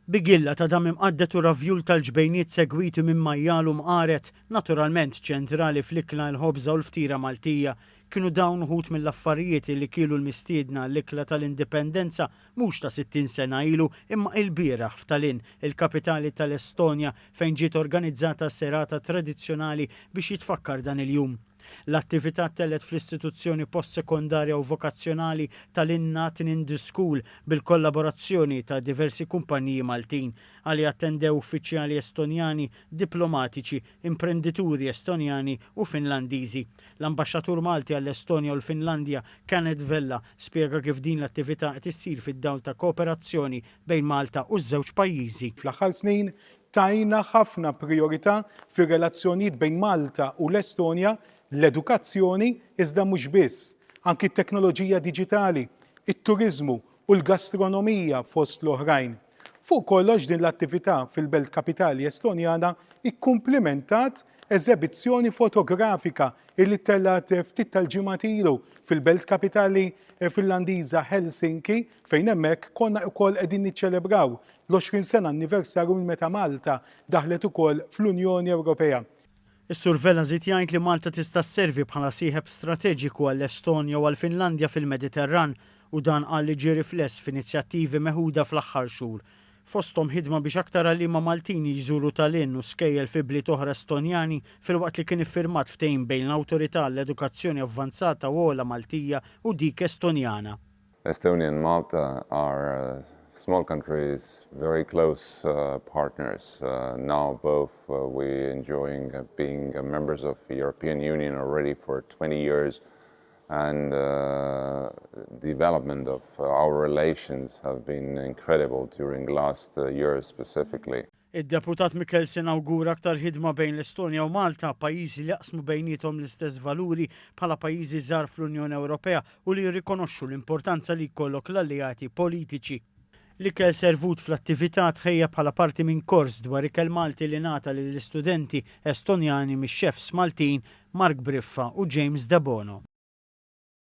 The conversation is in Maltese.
Bigilla ta' dam imqaddet u ravjul tal-ġbejniet segwitu minn majjalu mqaret, naturalment ċentrali fl-ikla l-ħobża u l-ftira Maltija, kienu dawn uħut mill-affarijiet li kielu l-mistiedna l-ikla tal-Indipendenza mhux ta' 60 sena ilu imma il-bieraħ f'Tallinn, il-kapitali tal-Estonja fejn ġiet organizzata serata tradizzjonali biex jitfakkar dan il-jum. L-attività tellet fl-istituzzjoni postsekondarja u vokazzjonali tal-Innat in the School bil-kollaborazzjoni ta' diversi kumpaniji Maltin għali attendew uffiċjali estonjani, diplomatiċi, imprendituri estonjani u finlandiżi. L-ambasċatur Malti għall-Estonja u l-Finlandja Kenneth Vella spjega kif din l-attività qed issir fid-dawl ta' kooperazzjoni bejn Malta u ż-żewġ pajjiżi. Fl-aħħar snin tajna ħafna priorità fir-relazzjonijiet bejn Malta u l-Estonja l-edukazzjoni iżda mhux biss, anki t-teknoloġija diġitali, it-turiżmu u l-gastronomija fost l-oħrajn. Fuq kollox din l-attività fil-belt kapitali Estonjana ikkumplimentat eżebizzjoni fotografika illi tellat ftit tal-ġimgħat ilu fil-belt kapitali Finlandiża Helsinki fejn hemmhekk konna wkoll qegħdin niċċelebraw l-20 sena anniversarju minn meta Malta daħlet ukoll fl-Unjoni Ewropea. Is-Sur Vella żied jgħid li Malta tista' sservi bħala sieħeb strateġiku għall-Estonja u għall-Finlandja fil-Mediterran u dan qal li ġie rifless f'inizjattivi meħuda fl-aħħar xhur. Fosthom ħidma biex aktar għalliema Maltini jżuru Tallinn u skejjel fi bliet oħra Estonjani filwaqt li kien iffirmat ftehim bejn l-awtorità l-edukazzjoni avvanzata u ogħla Maltija u dik Estonjana. Estonia and Malta are small countries, very close partners. Now both we enjoying being members of the European Union already for 20 years, and the development of our relations have been incredible during the last years specifically. Id-deputat Mikkelsen awgura aktar ħidma bejn l-Estonja u Malta, pajjiżi li jaqsmu bejniethom l-istess valuri bħala pajjiżi żgħar fl-Unjoni Ewropea u li jirrikonoxxu l-importanza li jkollok l-alleati politiċi. L-ikel servut fl-attività tħejja bħala parti minn kors dwar ikel Malti li ngħata lill-istudenti Estonjani mix-xefs Maltin Mark Briffa u James De Bono.